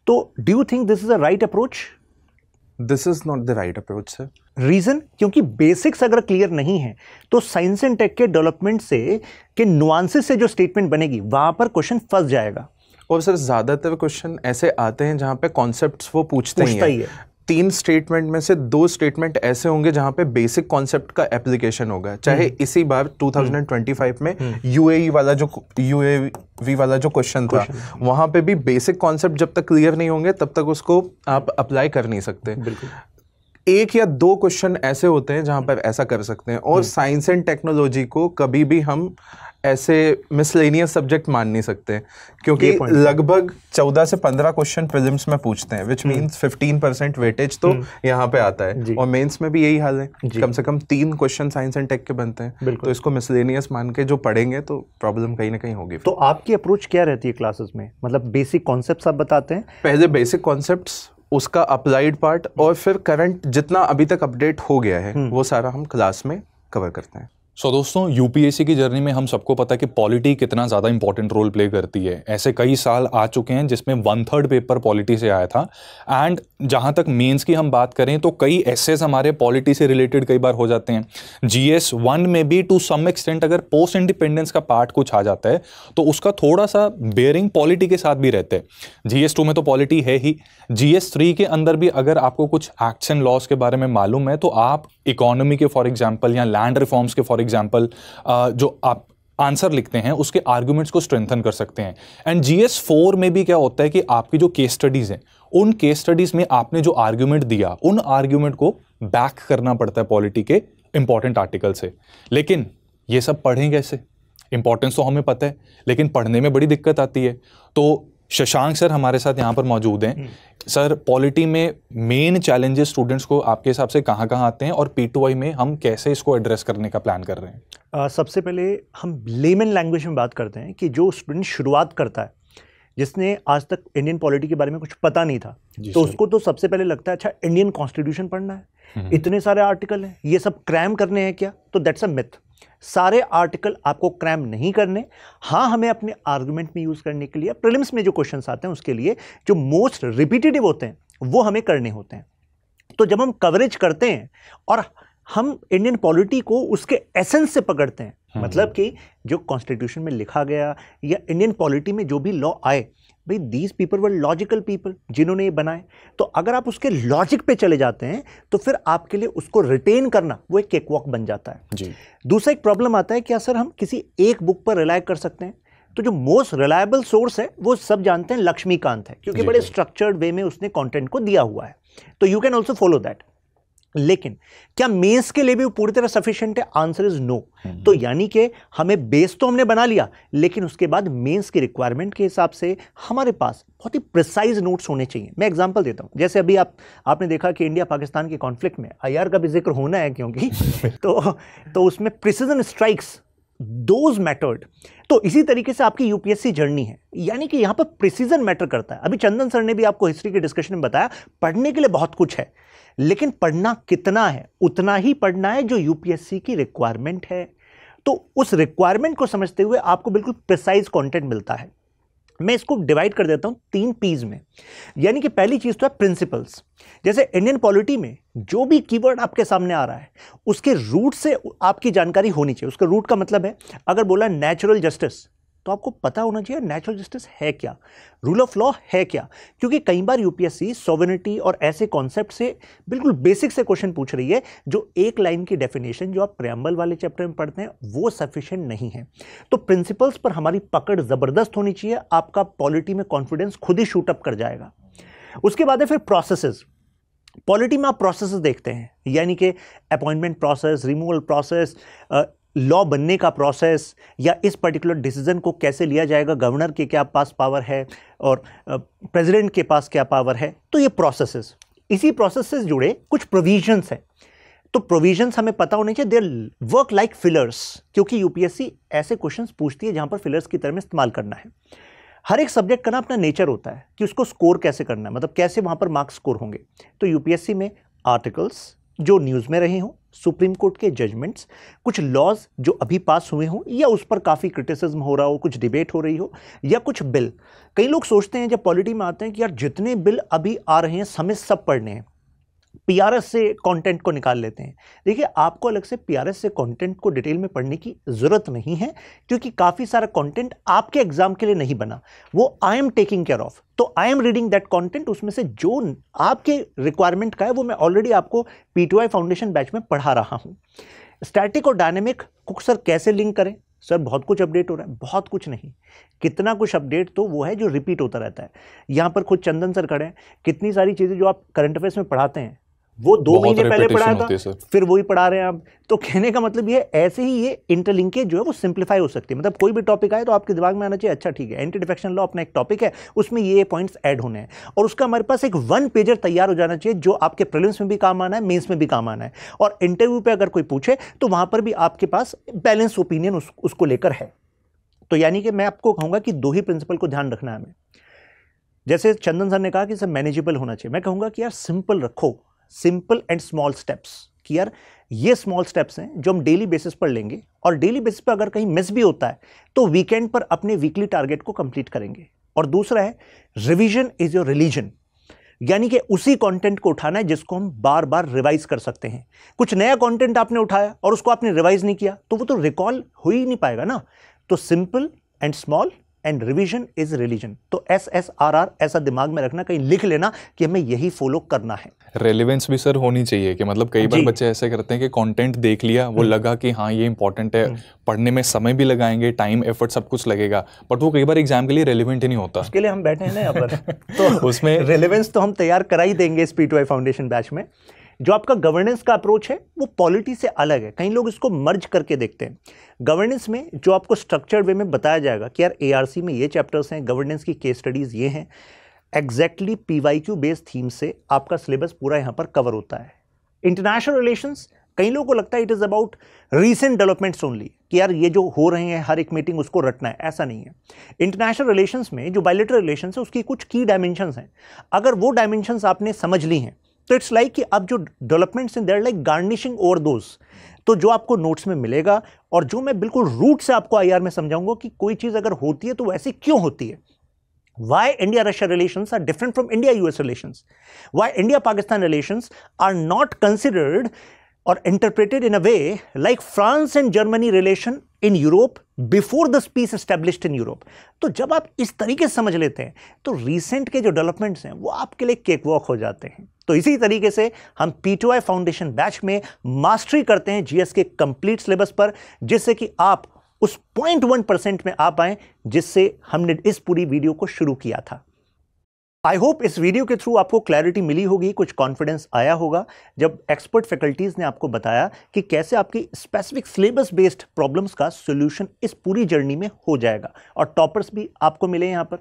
तो do you think this is a right approach? This is not the right approach sir. Reason, क्योंकि बेसिक्स अगर क्लियर नहीं है तो साइंस एंड टेक के डेवलपमेंट से के नुआंसेस से जो स्टेटमेंट बनेगी वहां पर क्वेश्चन फंस जाएगा। और सर ज्यादातर क्वेश्चन ऐसे आते हैं जहां पे कॉन्सेप्ट्स वो पूछते ही है। 3 स्टेटमेंट में से 2 स्टेटमेंट ऐसे होंगे जहां पे बेसिक कॉन्सेप्ट का एप्लीकेशन होगा, चाहे इसी बार 2025 में यूएवी वाला जो क्वेश्चन था वहां पे भी बेसिक कॉन्सेप्ट जब तक क्लियर नहीं होंगे तब तक उसको आप अप्लाई कर नहीं सकते। 1 या 2 क्वेश्चन ऐसे होते हैं जहां पर ऐसा कर सकते हैं, और साइंस एंड टेक्नोलॉजी को कभी भी हम ऐसे मिसलेनियस सब्जेक्ट मान नहीं सकते, क्योंकि लगभग 14 से 15 क्वेश्चन प्रीलिम्स में पूछते हैं, विच मीन्स 15% वेटेज तो यहाँ पे आता है, और मेंस में भी यही हाल है, कम से कम 3 क्वेश्चन साइंस एंड टेक के बनते हैं, तो इसको मिसलेनियस मान के जो पढ़ेंगे तो प्रॉब्लम कहीं ना कहीं होगी। तो आपकी अप्रोच क्या रहती है क्लासेस में? मतलब बेसिक कॉन्सेप्ट्स आप बताते हैं? पहले बेसिक कॉन्सेप्ट्स, उसका अप्लाइड पार्ट, और फिर करंट जितना अभी तक अपडेट हो गया है वो सारा हम क्लास में कवर करते हैं। सो दोस्तों, यूपीएससी की जर्नी में हम सबको पता है कि पॉलिटी कितना ज़्यादा इंपॉर्टेंट रोल प्ले करती है। ऐसे कई साल आ चुके हैं जिसमें 1/3 पेपर पॉलिटी से आया था, एंड जहाँ तक मेंस की हम बात करें तो कई एसेस हमारे पॉलिटी से रिलेटेड कई बार हो जाते हैं। GS 1 में भी टू सम एक्सटेंट अगर पोस्ट इंडिपेंडेंस का पार्ट कुछ आ जाता है तो उसका थोड़ा सा बेयरिंग पॉलिटी के साथ भी रहते हैं। GS 2 में तो पॉलिटी है ही, GS 3 के अंदर भी अगर आपको कुछ एक्ट्स एंड लॉज के बारे में मालूम है तो आप इकोनॉमी के फॉर एग्जाम्पल या लैंड रिफॉर्म्स के फॉर एग्जाम्पल जो आप आंसर लिखते हैं उसके आर्ग्यूमेंट्स को स्ट्रेंथन कर सकते हैं। एंड GS 4 में भी क्या होता है कि आपकी जो केस स्टडीज हैं उन केस स्टडीज में आपने जो आर्ग्यूमेंट दिया उन आर्ग्यूमेंट को बैक करना पड़ता है पॉलिटी के इंपॉर्टेंट आर्टिकल से। लेकिन ये सब पढ़ें कैसे? इंपॉर्टेंस तो हमें पता है लेकिन पढ़ने में बड़ी दिक्कत आती है। तो शशांक सर हमारे साथ यहाँ पर मौजूद हैं। सर, पॉलिटी में मेन चैलेंजेस स्टूडेंट्स को आपके हिसाब से कहाँ कहाँ आते हैं और P2I में हम कैसे इसको एड्रेस करने का प्लान कर रहे हैं? सबसे पहले हम लेमन लैंग्वेज में बात करते हैं कि जो स्टूडेंट शुरुआत करता है, जिसने आज तक इंडियन पॉलिटी के बारे में कुछ पता नहीं था, तो उसको तो सबसे पहले लगता है अच्छा इंडियन कॉन्स्टिट्यूशन पढ़ना है, इतने सारे आर्टिकल हैं, ये सब क्रैम करने हैं क्या? तो दैट्स अ मिथ। सारे आर्टिकल आपको क्रैम नहीं करने, हाँ हमें अपने आर्गुमेंट में यूज़ करने के लिए प्रीलिम्स में जो क्वेश्चंस आते हैं उसके लिए जो मोस्ट रिपीटेटिव होते हैं वो हमें करने होते हैं। तो जब हम कवरेज करते हैं और हम इंडियन पॉलिटी को उसके एसेंस से पकड़ते हैं, मतलब कि जो कॉन्स्टिट्यूशन में लिखा गया या इंडियन पॉलिटी में जो भी लॉ आए, भाई these people were logical people जिन्होंने ये बनाए, तो अगर आप उसके लॉजिक पे चले जाते हैं तो फिर आपके लिए उसको रिटेन करना वो एक केक वॉक बन जाता है जी। दूसरा एक प्रॉब्लम आता है, क्या सर हम किसी एक बुक पर रिलाय कर सकते हैं? तो जो मोस्ट रिलायबल सोर्स है वो सब जानते हैं लक्ष्मीकांत है, क्योंकि बड़े स्ट्रक्चर्ड वे में उसने कंटेंट को दिया हुआ है, तो you can also follow that. लेकिन क्या मेंस के लिए भी वो पूरी तरह सफिशिएंट है? Answer is no. तो यानी कि हमें बेस तो हमने बना लिया, लेकिन उसके बाद मेंस की रिक्वायरमेंट के हिसाब से हमारे पास बहुत ही प्रिसाइज नोट्स होने चाहिए। मैं एग्जांपल देता हूं, जैसे अभी आपने देखा कि इंडिया पाकिस्तान के कॉन्फ्लिक्ट में IR का भी जिक्र होना है, क्योंकि तो उसमें प्रिसीजन स्ट्राइक्स दोज मैटर्ड। तो इसी तरीके से आपकी यूपीएससी जर्नी है, यानी कि यहां पर प्रिसीजन मैटर करता है। अभी चंदन सर ने भी आपको हिस्ट्री के डिस्कशन में बताया, पढ़ने के लिए बहुत कुछ है, लेकिन पढ़ना कितना है? उतना ही पढ़ना है जो यूपीएससी की रिक्वायरमेंट है। तो उस रिक्वायरमेंट को समझते हुए आपको बिल्कुल प्रिसाइज कंटेंट मिलता है। मैं इसको डिवाइड कर देता हूं 3 P's में, यानी कि पहली चीज तो है प्रिंसिपल्स। जैसे इंडियन पॉलिटी में जो भी कीवर्ड आपके सामने आ रहा है उसके रूट से आपकी जानकारी होनी चाहिए। उसका रूट का मतलब है, अगर बोला नेचुरल जस्टिस तो आपको पता होना चाहिए नेचुरल जस्टिस है क्या, रूल ऑफ लॉ है क्या। क्योंकि कई बार यूपीएससी सॉवरेनिटी और ऐसे कॉन्सेप्ट से बिल्कुल बेसिक से क्वेश्चन पूछ रही है जो एक लाइन की डेफिनेशन जो आप प्रेम्बल वाले चैप्टर में पढ़ते हैं वो सफिशिएंट नहीं है। तो प्रिंसिपल्स पर हमारी पकड़ जबरदस्त होनी चाहिए, आपका पॉलिटी में कॉन्फिडेंस खुद ही शूट अप कर जाएगा। उसके बाद है फिर प्रोसेसेस। पॉलिटी में आप प्रोसेसेस देखते हैं, यानी कि appointment process, removal process, law बनने का प्रोसेस, या इस पर्टिकुलर डिसीजन को कैसे लिया जाएगा, गवर्नर के क्या पास पावर है और प्रेसिडेंट के पास क्या पावर है। तो ये प्रोसेसेस, इसी प्रोसेस से जुड़े कुछ प्रोविजंस हैं। तो प्रोविजंस हमें पता होने चाहिए, देयर वर्क लाइक फिलर्स, क्योंकि यूपीएससी ऐसे क्वेश्चंस पूछती है जहां पर फिलर्स की तरह में इस्तेमाल करना है। हर एक सब्जेक्ट का ना अपना नेचर होता है कि उसको स्कोर कैसे करना है, मतलब कैसे वहां पर मार्क्स स्कोर होंगे। तो यूपीएससी में आर्टिकल्स जो न्यूज़ में रहे हों, सुप्रीम कोर्ट के जजमेंट्स, कुछ लॉज जो अभी पास हुए हों या उस पर काफ़ी क्रिटिसिज्म हो रहा हो, कुछ डिबेट हो रही हो, या कुछ बिल। कई लोग सोचते हैं जब पॉलिटी में आते हैं कि यार जितने बिल अभी आ रहे हैं हमें सब पढ़ने हैं, पीआरएस से कंटेंट को निकाल लेते हैं। देखिए, आपको अलग से पीआरएस से कंटेंट को डिटेल में पढ़ने की जरूरत नहीं है, क्योंकि काफ़ी सारा कंटेंट आपके एग्जाम के लिए नहीं बना, वो I am taking care of. तो I am reading that content, उसमें से जो आपके रिक्वायरमेंट का है वो मैं ऑलरेडी आपको P2I फाउंडेशन बैच में पढ़ा रहा हूँ। स्टैटिक और डायनेमिक को सर कैसे लिंक करें? सर बहुत कुछ अपडेट हो रहा है, बहुत कुछ नहीं, कितना कुछ अपडेट तो वो है जो रिपीट होता रहता है। यहाँ पर खुद चंदन सर खड़े हैं, कितनी सारी चीज़ें जो आप करंट अफेयर्स में पढ़ाते हैं वो 2 महीने पहले पढ़ाया था, फिर वही पढ़ा रहे हैं आप। तो कहने का मतलब ये ऐसे ही ये इंटरलिंकेज जो है वो सिंप्लीफाई हो सकती है। मतलब कोई भी टॉपिक आए तो आपके दिमाग में आना चाहिए, अच्छा ठीक है एंटी डिफेक्शन लॉ अपना एक टॉपिक है, उसमें ये पॉइंट्स ऐड होने हैं, और उसका हमारे पास एक 1 पेजर तैयार हो जाना चाहिए जो आपके प्रीलिम्स में भी काम आना है, मेंस में भी काम आना है, और इंटरव्यू पे अगर कोई पूछे तो वहां पर भी आपके पास बैलेंस ओपिनियन उसको लेकर है। तो यानी कि मैं आपको कहूँगा कि 2 ही प्रिंसिपल को ध्यान रखना है हमें। जैसे चंदन सर ने कहा कि सर मैनेजेबल होना चाहिए, मैं कहूँगा कि यार सिंपल रखो, सिंपल एंड स्मॉल स्टेप्स, कि यार ये स्मॉल स्टेप्स हैं जो हम डेली बेसिस पर लेंगे, और डेली बेसिस पर अगर कहीं मिस भी होता है तो वीकेंड पर अपने वीकली टारगेट को कंप्लीट करेंगे। और दूसरा है रिवीजन इज योर रिलीजन, यानी कि उसी कंटेंट को उठाना है जिसको हम बार बार रिवाइज कर सकते हैं। कुछ नया कंटेंट आपने उठाया और उसको आपने रिवाइज नहीं किया तो वो तो रिकॉल हो ही नहीं पाएगा ना। तो simple and small and revision is religion. तो SSRR ऐसा दिमाग में रखना, कहीं लिख लेना कि हमें यही फॉलो करना है। रेलेवेंस भी सर होनी चाहिए कि मतलब कई बार बच्चे ऐसे करते हैं कि कंटेंट देख लिया, वो लगा कि हाँ ये इंपॉर्टेंट है, पढ़ने में समय भी लगाएंगे, टाइम एफर्ट सब कुछ लगेगा, बट वो कई बार एग्जाम के लिए रेलिवेंट ही नहीं होता। उसके लिए हम बैठे हैं ना यहाँ पर तो उसमें रेलेवेंस तो हम तैयार करा ही देंगे इस P2I फाउंडेशन बैच में। जो आपका गवर्नेंस का अप्रोच है वो पॉलिटी से अलग है, कई लोग इसको मर्ज करके देखते हैं। गवर्नेंस में जो आपको स्ट्रक्चर्ड वे में बताया जाएगा कि यार ARC में ये चैप्टर्स हैं, गवर्नेंस की केस स्टडीज़ ये हैं, एग्जैक्टली PYQ बेस्ड थीम से आपका सिलेबस पूरा यहाँ पर कवर होता है। इंटरनेशनल रिलेशंस, कई लोगों को लगता है it is about recent developments only, कि यार ये जो हो रहे हैं हर एक मीटिंग उसको रटना है, ऐसा नहीं है। इंटरनेशनल रिलेशंस में जो बायलैटरल रिलेशंस है उसकी कुछ की डायमेंशंस हैं, अगर वो डायमेंशंस आपने समझ ली हैं तो इट्स लाइक कि अब जो डेवलपमेंट्स हैं they're like garnishing over those. तो जो आपको नोट्स में मिलेगा और जो मैं बिल्कुल रूट से आपको IR में समझाऊंगा कि कोई चीज़ अगर होती है तो वो ऐसी क्यों होती है, why India-Russia relations are different from India-US relations, why India-Pakistan relations are not considered or interpreted in a way like France and Germany relation in Europe before the peace established in Europe। तो जब आप इस तरीके से समझ लेते हैं तो रिसेंट के जो डेवलपमेंट्स हैं वो आपके लिए केक वॉक हो जाते हैं। तो इसी तरीके से हम P2I फाउंडेशन बैच में मास्टरी करते हैं GS के कंप्लीट सिलेबस पर, जिससे कि आप उस 0.1% में आ पाएं जिससे हमने इस पूरी वीडियो को शुरू किया था। आई होप इस वीडियो के थ्रू आपको क्लैरिटी मिली होगी, कुछ कॉन्फिडेंस आया होगा जब एक्सपर्ट फैकल्टीज ने आपको बताया कि कैसे आपकी स्पेसिफिक सिलेबस बेस्ड प्रॉब्लम्स का सॉल्यूशन इस पूरी जर्नी में हो जाएगा, और टॉपर्स भी आपको मिले यहाँ पर।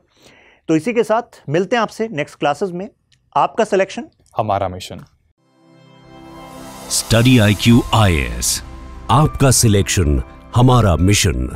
तो इसी के साथ मिलते हैं आपसे नेक्स्ट क्लासेस में। आपका सिलेक्शन हमारा मिशन। स्टडी IQ IAS, आपका सिलेक्शन हमारा मिशन।